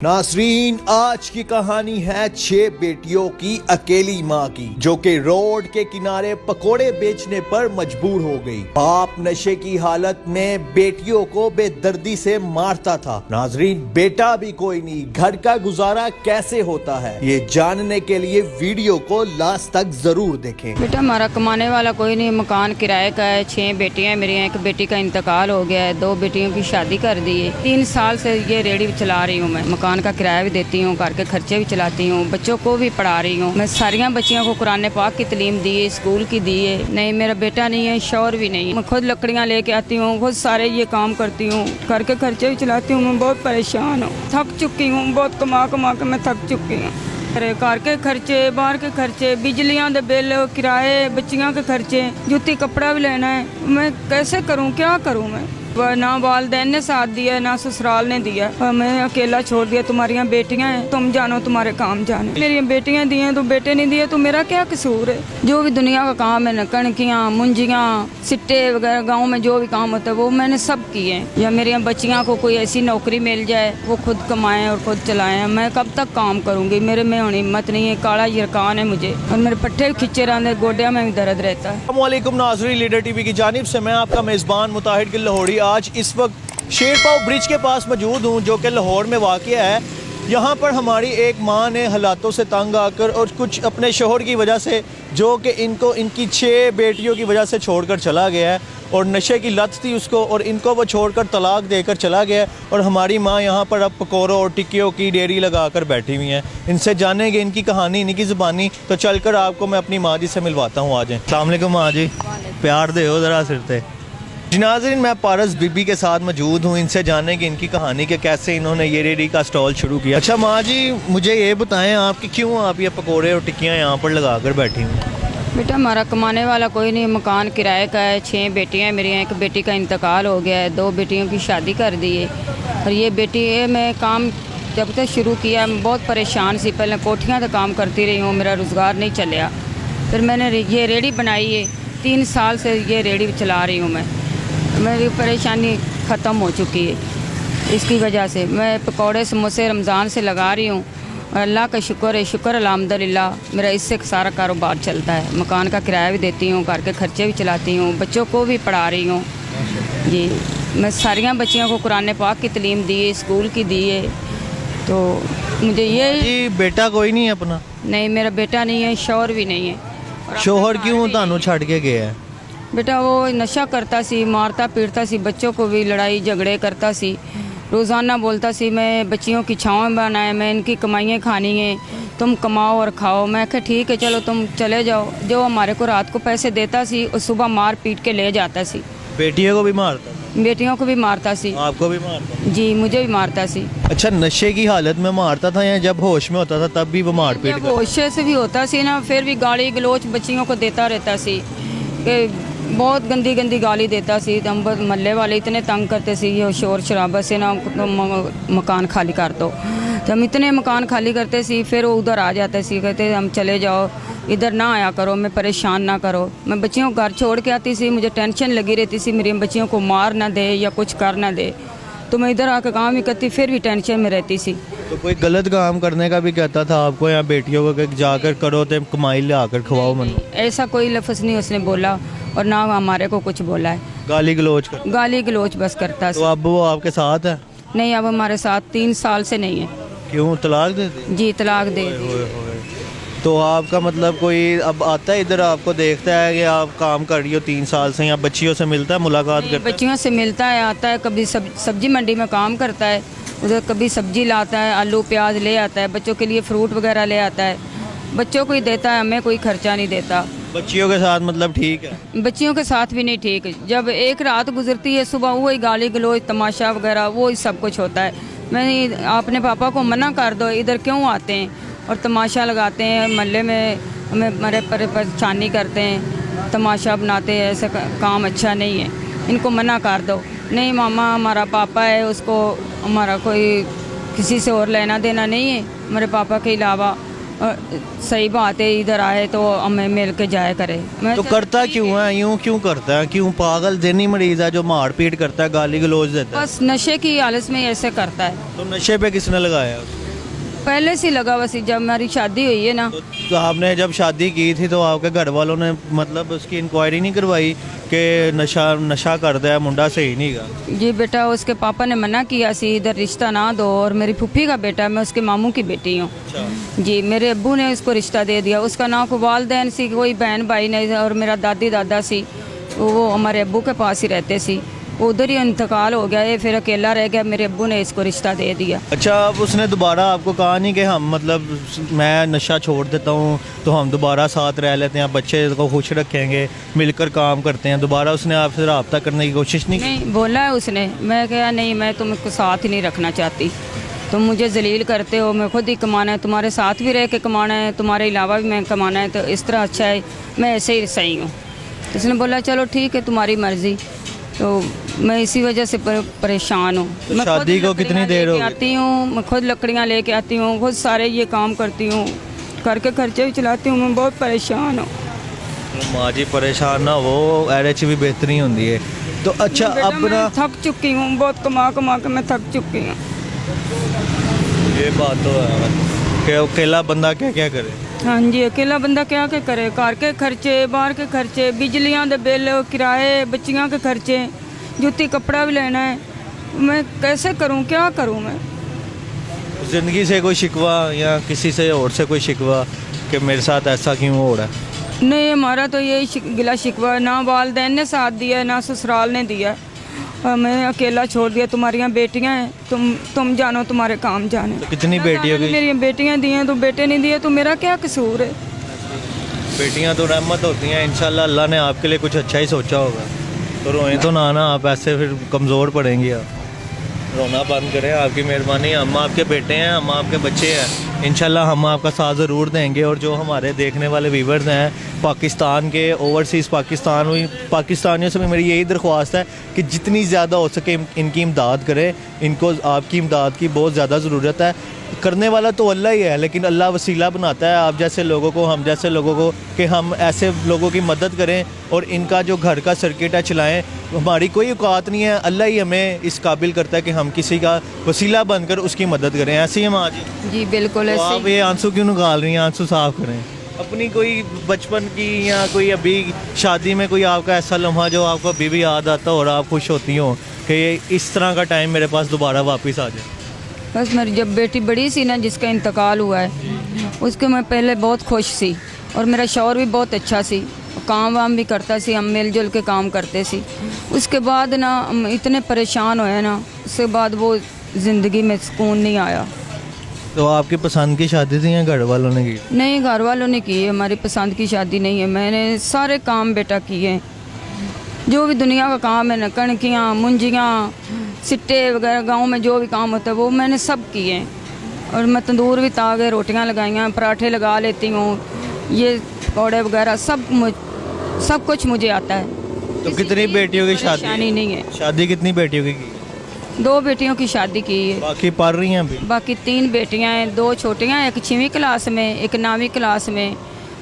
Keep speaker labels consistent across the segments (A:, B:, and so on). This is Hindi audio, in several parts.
A: नाजरीन, आज की कहानी है 6 बेटियों की अकेली माँ की, जो कि रोड के किनारे पकोड़े बेचने पर मजबूर हो गई। बाप नशे की हालत में बेटियों को बेदर्दी से मारता था। नाजरीन, बेटा भी कोई नहीं, घर का गुजारा कैसे होता है, ये जानने के लिए वीडियो को लास्ट तक जरूर देखें।
B: बेटा, हमारा कमाने वाला कोई नहीं, मकान किराए का है। 6 बेटियां मेरी हैं, एक बेटी का इंतकाल हो गया है, 2 बेटियों की शादी कर दी है। 3 साल से ये रेडी चला रही हूँ मैं, मकान का किराया भी देती हूँ, घर के खर्चे भी चलाती हूँ, बच्चों को भी पढ़ा रही हूँ। मैं सारियाँ बच्चियों को कुरान पाक की तालीम दी है, स्कूल की दी है। नहीं, मेरा बेटा नहीं है, शौहर भी नहीं। मैं खुद लकड़ियाँ लेके आती हूँ, खुद सारे ये काम करती हूँ, घर के खर्चे भी चलाती हूँ। मैं बहुत परेशान हूँ, थक चुकी हूँ, बहुत कमा कमा के मैं थक चुकी हूँ। घर के खर्चे, बाहर के खर्चे, बिजलियाँ के बिल, किराए, बच्चियों के खर्चे, जूती कपड़ा भी लेना है। मैं कैसे करूँ, क्या करूँ मैं? ना वालदैन ने साथ दिया, ना ससुराल ने दिया। मैं अकेला छोड़ दिया। तुम्हारी बेटियां हैं, तुम जानो, तुम्हारे काम जाने। मेरी बेटियां दी हैं तो बेटे नहीं दिए, तो मेरा क्या कसूर है? जो भी दुनिया का काम है, कणकियाँ, मुंजियाँ, सिट्टे वगैरह, गाँव में जो भी काम होता है वो मैंने सब किए। या मेरी बच्चियाँ को कोई ऐसी नौकरी मिल जाए, वो खुद कमाएं और खुद चलाएं। मैं कब तक काम करूँगी? मेरे में होनी हिम्मत नहीं है, काला यरकान है मुझे, और मेरे पट्टे खिंचे रहते, गोडिया में भी दर्द रहता है।
A: अस्सलाम वालेकुम नाज़रीन, लीडर टीवी की जानिब से मैं आपका मेज़बान मुताहिर गिल लाहौरी आज इस वक्त शेरपाव ब्रिज के पास मौजूद हूँ, जो कि लाहौर में वाक़या है। यहाँ पर हमारी एक माँ ने हालातों से तंग आकर और कुछ अपने शोहर की वजह से, जो कि इनको इनकी 6 बेटियों की वजह से छोड़कर चला गया है, और नशे की लत थी उसको, और इनको वो छोड़कर तलाक देकर चला गया है। और हमारी माँ यहाँ पर अब पकौड़ों और टिक्कियों की डेयरी लगाकर बैठी हुई हैं। इनसे जानेंगे इनकी कहानी, इनकी ज़ुबानी। तो चलकर आपको मैं अपनी माँ जी से मिलवाता हूँ। आ जाएं। अस्सलाम वालेकुम माँ जी, प्यार दे हो ज़रा सिर से। जी नाज़रीन, मैं पारस बीबी के साथ मौजूद हूँ, इनसे जानेंगे इनकी कहानी कि कैसे इन्होंने ये रेडी का स्टॉल शुरू किया। अच्छा माँ जी, मुझे ये बताएं आप कि क्यों आप ये पकोड़े और टिक्कियाँ यहाँ पर लगा कर बैठी हुई?
B: बेटा, हमारा कमाने वाला कोई नहीं, मकान किराए का है। 6 बेटियां मेरी हैं, एक बेटी का इंतकाल हो गया है, 2 बेटियों की शादी कर दी है। और ये बेटी है, मैं काम जब तक शुरू किया मैं बहुत परेशान सी। पहले कोठियाँ तो काम करती रही हूँ, मेरा रोज़गार नहीं चलिया। फिर मैंने ये रेडी बनाई है, 3 साल से ये रेडी चला रही हूँ मैं। मेरी परेशानी ख़त्म हो चुकी है। इसकी वजह से मैं पकौड़े समोसे रमज़ान से लगा रही हूँ, और अल्लाह का शुक्र है, शुक्र अल्हम्दुलिल्लाह, मेरा इससे सारा कारोबार चलता है। मकान का किराया भी देती हूँ, घर के खर्चे भी चलाती हूँ, बच्चों को भी पढ़ा रही हूँ। जी, मैं सारियाँ बच्चियों को कुरान पाक की तालीम दी है, स्कूल की दी है। तो मुझे ये
A: बेटा कोई नहीं है अपना?
B: नहीं, मेरा बेटा नहीं है, शौहर भी नहीं है।
A: शोहर क्यों तानू छड़ के गया है?
B: बेटा वो नशा करता सी, मारता पीटता सी, बच्चों को भी लड़ाई झगड़े करता सी। रोज़ाना बोलता सी मैं बच्चियों की छाँव बनाए, मैं इनकी कमाइयाँ खानी है, तुम कमाओ और खाओ। मैं कहा ठीक है, चलो तुम चले जाओ। जो हमारे को रात को पैसे देता सी, और सुबह मार पीट के ले जाता सी।
A: बेटियों को भी मारता?
B: बेटियों को भी मारता सी।
A: आपको भी मारता?
B: जी, मुझे भी मारता सी।
A: अच्छा, नशे की हालत में मारता था या जब होश में होता था तब भी वो मार पीट
B: जब होश से भी होता सी ना, फिर भी गाली गलोच बच्चियों को देता रहता सी, कि बहुत गंदी गंदी गाली देता सी। हम मोहल्ले वाले इतने तंग करते सी, ये शोर शराबा से ना, तो मकान खाली कर दो। तो हम इतने मकान खाली करते सी, फिर वो उधर आ जाते सी, कहते हम चले जाओ, इधर ना आया करो, मैं परेशान ना करो। मैं बच्चियों को घर छोड़ के आती सी, मुझे टेंशन लगी रहती सी, मेरी बच्चियों को मार ना दे या कुछ कर ना दे। तो मैं इधर आकर काम ही करती, फिर भी टेंशन में रहती सी।
A: तो कोई गलत काम करने का भी कहता था आपको, या बेटियों को कि जाकर करो तो कमाई ले आकर खवाओ? मन
B: ऐसा कोई लफ्ज़ नहीं उसने बोला, और ना हमारे को कुछ बोला है।
A: गाली गलोच कर?
B: गाली गलोच बस करता।
A: तो अब वो आपके साथ है?
B: नहीं, अब हमारे साथ 3 साल से नहीं है।
A: क्यों, तलाक दे दी?
B: जी, तलाक दे दी।
A: तो आपका मतलब कोई अब आता है इधर, आपको देखता है कि आप काम कर रही हो 3 साल से, या बच्चियों से मिलता है, मुलाकात करता है?
B: बच्चियों से मिलता है, आता है, कभी सब्जी मंडी में काम करता है, उधर कभी सब्जी लाता है, आलू प्याज ले आता है, बच्चों के लिए फ्रूट वगैरह ले आता है, बच्चों को ही देता है, हमें कोई खर्चा नहीं देता।
A: बच्चियों के साथ मतलब ठीक है?
B: बच्चियों के साथ भी नहीं ठीक। जब एक रात गुजरती है, सुबह वही गाली गलोच, तमाशा वगैरह, वो सब कुछ होता है। मैं अपने पापा को मना कर दो, इधर क्यों आते हैं और तमाशा लगाते हैं, मोहल्ले में हमें मरे परेशानी करते हैं, तमाशा बनाते हैं, ऐसा काम अच्छा नहीं है, इनको मना कर दो। नहीं मामा, हमारा पापा है, उसको हमारा कोई किसी से और लेना देना नहीं है, हमारे पापा के अलावा सही बात है, इधर आए तो हमें मिल के जाया करे। मैं
A: तो करता क्यों है, यूं क्यों करता है, क्यों पागल देनी मरीज है जो मार पीट करता है, गाली गलौज देता है?
B: बस नशे की हालत में ऐसे करता है।
A: तो नशे पे किसने लगाया?
B: पहले से लगा बस, जब हमारी शादी हुई है ना।
A: तो आपने जब शादी की थी तो आपके घर वालों ने मतलब उसकी इंक्वायरी नहीं करवाई कि नशा करता है मुंडा, सही नहीं का?
B: जी बेटा, उसके पापा ने मना किया सी इधर रिश्ता ना दो, और मेरी फूफी का बेटा, मैं उसके मामू की बेटी हूँ। जी, मेरे अब्बू ने उसको रिश्ता दे दिया। उसका ना कोई वालदैन सी, कोई बहन भाई नहीं, और मेरा दादी दादा सी, वो हमारे अब्बू के पास ही रहते सी। उधर ही इंतकाल हो गया, ये फिर अकेला रह गया। मेरे अब्बू ने इसको रिश्ता दे दिया।
A: अच्छा, अब उसने दोबारा आपको कहा नहीं कि हम मतलब मैं नशा छोड़ देता हूँ तो हम दोबारा साथ रह लेते हैं, बच्चे को खुश रखेंगे, मिलकर काम करते हैं? दोबारा उसने आपसे रब्ता करने की कोशिश नहीं की?
B: नहीं, बोला है उसने। मैं कहा नहीं, मैं तुमको साथ ही नहीं रखना चाहती, तुम मुझे जलील करते हो, मैं खुद ही कमाना है, तुम्हारे साथ भी रह के कमाना है, तुम्हारे अलावा भी मैं कमाना है, तो इस तरह अच्छा है मैं ऐसे ही सही हूँ। उसने बोला चलो ठीक है, तुम्हारी मर्ज़ी। तो मैं इसी वजह से परेशान हूँ।
A: तो
B: मैं
A: शादी को कितनी देर हो गई?
B: आती हूँ, मैं खुद लकड़ियाँ लेके आती हूँ, खुद सारे ये काम करती हूँ, करके खर्चे भी चलाती हूँ। मैं बहुत परेशान हूँ।
A: माँ जी परेशान ना हो, RH भी बेहतरी होती है। तो अच्छा,
B: बेटा,
A: अब
B: मैं
A: ना
B: थक चुकी हूँ, बहुत कमा कमा के मैं थक चुकी हूँ।
A: ये बात तो है कि अकेला बंदा क्या क्या करे।
B: हाँ जी, अकेला बंदा क्या क्या करे, घर के खर्चे, बाहर के खर्चे, बिजलियाँ के बिल, किराए, बच्चियाँ के खर्चे, जूती कपड़ा भी लेना है। मैं कैसे करूँ, क्या करूँ मैं?
A: ज़िंदगी से कोई शिकवा या किसी से और से कोई शिकवा कि मेरे साथ ऐसा क्यों हो रहा है?
B: नहीं, हमारा तो यही गिला शिकवा है, ना वालदैन ने साथ दिया है, ना ससुराल ने दिया है। मैं अकेला छोड़ दिया। तुम्हारी बेटियां हैं, तुम जानो, तुम्हारे काम जाने।
A: तो कितनी बेटी होगी?
B: मेरी बेटियां दी हैं तो बेटे नहीं दिए, तो मेरा क्या कसूर है?
A: बेटियां तो रहमत होती हैं, इंशाल्लाह अल्लाह ने आपके लिए कुछ अच्छा ही सोचा होगा। तो रोएं तो ना आप, ऐसे फिर कमज़ोर पड़ेंगी आप। रोना बंद करें, आपकी मेहरबानी। हम आपके बेटे हैं, हम आपके बच्चे हैं, इंशाल्लाह हम आपका साथ ज़रूर देंगे। और जो हमारे देखने वाले व्यूवर्स हैं पाकिस्तान के, ओवरसीज़ पाकिस्तानियों से भी मेरी यही दरख्वास्त है कि जितनी ज़्यादा हो सके इनकी इमदाद करें। इनको आपकी इमदाद की बहुत ज़्यादा ज़रूरत है। करने वाला तो अल्लाह ही है, लेकिन अल्लाह वसीला बनाता है आप जैसे लोगों को, हम जैसे लोगों को, कि हम ऐसे लोगों की मदद करें और इनका जो घर का सर्किट है चलाएं। हमारी कोई औकात नहीं है, अल्लाह ही हमें इस काबिल करता है कि हम किसी का वसीला बनकर उसकी मदद करें। ऐसे ही हम आज
B: जी बिल्कुल
A: तो
B: ऐसे
A: आप ये आंसू क्यों निकाल रही हैं? आंसू साफ करें अपनी। कोई बचपन की या कोई अभी शादी में कोई आपका ऐसा लम्हा जो आपको अभी भी याद आता हो और आप खुश होती हो कि इस तरह का टाइम मेरे पास दोबारा वापस आ जाए?
B: बस मेरी जब बेटी बड़ी सी ना, जिसका इंतकाल हुआ है, उसके मैं पहले बहुत खुश थी, और मेरा शौहर भी बहुत अच्छा सी, काम वाम भी करता सी, हम मिलजुल के काम करते सी। उसके बाद ना हम इतने परेशान हुए ना, उसके बाद वो ज़िंदगी में सुकून नहीं आया।
A: तो आपकी पसंद की शादी थी या घर वालों ने की?
B: नहीं, घर वालों ने की है, हमारी पसंद की शादी नहीं है। मैंने सारे काम बेटा किए, जो भी दुनिया का काम है ना, कणकियाँ, मुंजियाँ, सिट्टे वगैरह, गांव में जो भी काम होता है वो मैंने सब किए हैं। और मैं तंदूर भी तागे, रोटियां लगाई हैं, पराठे लगा लेती हूँ, ये पकौड़े वगैरह सब कुछ मुझे आता है।
A: तो कितनी बेटियों की शादी?
B: परेशानी नहीं है।
A: शादी कितनी बेटियों की?
B: 2 बेटियों की शादी की है,
A: बाकी पढ़ रही हैं अभी?
B: बाकी 3 बेटियां हैं, 2 छोटियां, एक 6वीं क्लास में, एक 9वीं क्लास में।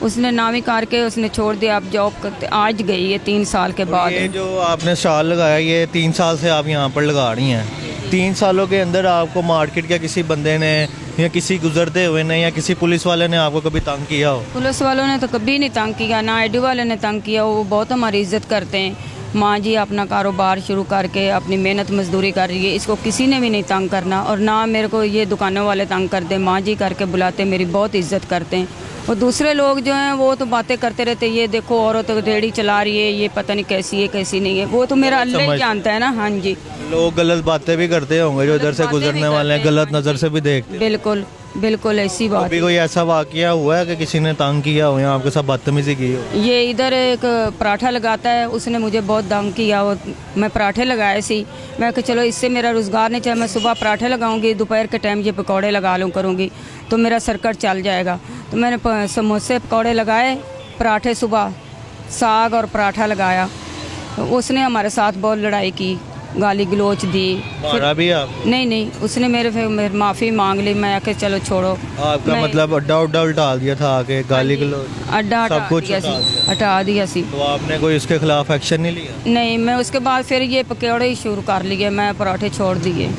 B: उसने 9वीं करके उसने छोड़ दिया, अब जॉब करते आज गई है 3 साल के बाद।
A: ये जो आपने स्टॉल लगाया, ये 3 साल से आप यहाँ पर लगा रही हैं। 3 सालों के अंदर आपको मार्केट के किसी बंदे ने या किसी गुजरते हुए ने या किसी पुलिस वाले ने आपको कभी तंग किया हो?
B: पुलिस वालों ने तो कभी नहीं तंग किया, ना ID वाले ने तंग किया। वो बहुत हमारी इज्जत करते हैं। माँ जी अपना कारोबार शुरू करके अपनी मेहनत मजदूरी कर रही है, इसको किसी ने भी नहीं तंग करना। और ना मेरे को ये दुकानों वाले तंग करते, माँ जी करके बुलाते, मेरी बहुत इज्जत करते हैं। और दूसरे लोग जो हैं वो तो बातें करते रहते, ये देखो औरत तो रेहड़ी चला रही है, ये पता नहीं कैसी है कैसी नहीं है, वो तो मेरा अल्लाह ही जानता है ना। हाँ जी,
A: लोग गलत बातें भी करते होंगे जो इधर से गुजरने वाले हैं, गलत नज़र से भी देखते हैं।
B: बिल्कुल बिल्कुल ऐसी बात।
A: अभी कोई ऐसा वाकया हुआ है कि किसी ने तंग किया हो या आपके साथ बदतमीजी की हो?
B: ये इधर एक पराठा लगाता है, उसने मुझे बहुत तंग किया। वो मैं पराठे लगाए सी, मैं कि चलो इससे मेरा रोज़गार नहीं चला, मैं सुबह पराठे लगाऊंगी, दोपहर के टाइम ये पकौड़े लगा लूँ करूँगी तो मेरा सर्कट चल जाएगा। तो मैंने समोसे पकौड़े लगाए, पराठे सुबह, साग और पराठा लगाया। तो उसने हमारे साथ बहुत लड़ाई की, गाली गलोच दी।
A: मारा भी आप?
B: नहीं नहीं, उसने मेरे माफ़ी मांग ली। मैं आके चलो छोड़ो।
A: आपका
B: मैं-
A: मतलब अड्डा उड्डा उल्टा दिया था आके, गाली गलौज
B: अड्डा
A: सब कुछ
B: हटा दिया सी।
A: तो आपने कोई उसके खिलाफ एक्शन नहीं लिया?
B: नहीं, मैं उसके बाद फिर ये पकौड़े ही शुरू कर लिए, मैं पराठे छोड़ दिए।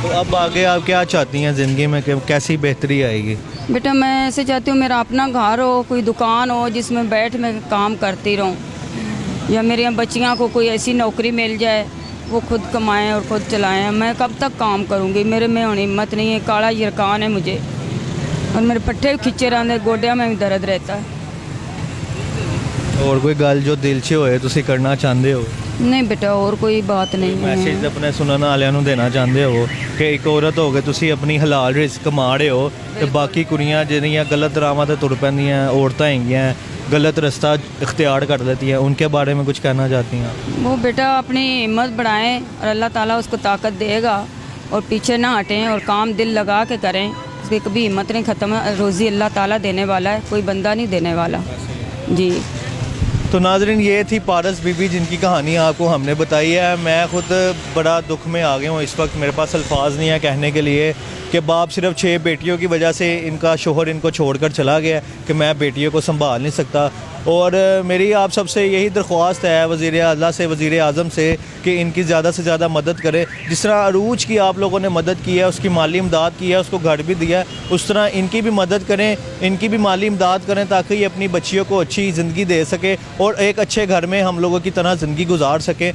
A: तो अब आगे आप क्या चाहती हैं ज़िंदगी में कि कैसी बेहतरी आएगी?
B: बेटा मैं ऐसे चाहती हूँ मेरा अपना घर हो, कोई दुकान हो जिसमें बैठ मैं काम करती रहूँ, या मेरी बच्चियाँ को कोई ऐसी नौकरी मिल जाए वो खुद कमाएं और खुद चलाएं। मैं कब तक काम करूँगी, मेरे में होनी हिम्मत नहीं है। काला यरकान है मुझे और मेरे पट्टे भी खिंचे रहते, गोड्या में भी दर्द रहता है।
A: और कोई गल जो दिल च होए तुसी करना चाहते हो?
B: नहीं बेटा, और कोई बात नहीं
A: मैसेज
B: है।
A: अपने सुनने वालिਆਂ ਨੂੰ ਦੇਣਾ ਚਾਹੁੰਦੇ ਹੋ ਕਿ ਇੱਕ ਔਰਤ ਹੋ ਕੇ ਤੁਸੀਂ ਆਪਣੀ ਹਲਾਲ ਰਿਜ਼ਕ ਕਮਾ ਰਹੇ ਹੋ ਤੇ ਬਾਕੀ ਕੁੜੀਆਂ ਜਿਹੜੀਆਂ ਗਲਤ ਰਾਹਾਂ ਤੇ ਤੁਰ ਪੈਂਦੀਆਂ ਔਰਤਾਂ ਹੈਗੀਆਂ गलत रास्ता इख्तियार कर लेती है, उनके बारे में कुछ कहना चाहती हैं?
B: वो बेटा अपनी हिम्मत बढ़ाएं और अल्लाह ताला उसको ताकत देगा, और पीछे ना हटें और काम दिल लगा के करें। उसकी कभी हिम्मत नहीं ख़त्म है। रोज़ी अल्लाह ताला देने वाला है, कोई बंदा नहीं देने वाला जी।
A: तो नाजरीन, ये थी पारस बीबी जिनकी कहानी आपको हमने बताई है। मैं ख़ुद बड़ा दुख में आ गया हूँ इस वक्त, मेरे पास अल्फाज नहीं है कहने के लिए कि बाप सिर्फ 6 बेटियों की वजह से इनका शोहर इनको छोड़कर चला गया कि मैं बेटियों को संभाल नहीं सकता। और मेरी आप सबसे यही दरख्वास्त है वज़ीर आला से, वज़ीर आज़म से, कि इनकी ज़्यादा से ज़्यादा मदद करें। जिस तरह अरूज की आप लोगों ने मदद की है, उसकी माली इमदाद की है, उसको घर भी दिया है, उस तरह इनकी भी मदद करें, इनकी भी माली इमदाद करें ताकि ये अपनी बच्चियों को अच्छी ज़िंदगी दे सके और एक अच्छे घर में हम लोगों की तरह ज़िंदगी गुजार सके।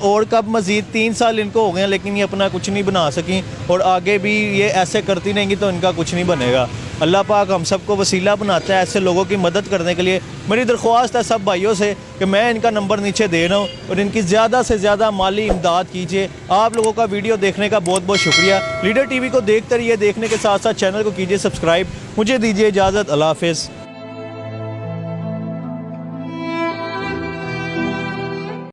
A: और कब मज़ीद 3 साल इनको हो गए लेकिन ये अपना कुछ नहीं बना सकी, और आगे भी ये ऐसे करती रहेंगी तो इनका कुछ नहीं बनेगा। अल्लाह पाक हम सबको वसीला बनाता है ऐसे लोगों की मदद करने के लिए। मेरी दरख्वास्त है सब भाइयों से कि मैं इनका नंबर नीचे दे रहा हूँ और इनकी ज़्यादा से ज़्यादा माली इमदाद कीजिए। आप लोगों का वीडियो देखने का बहुत बहुत शुक्रिया। लीडर टीवी को देखते रहिए, देखने के साथ साथ चैनल को कीजिए सब्सक्राइब। मुझे दीजिए इजाज़त, अल्लाह हाफ़िज़।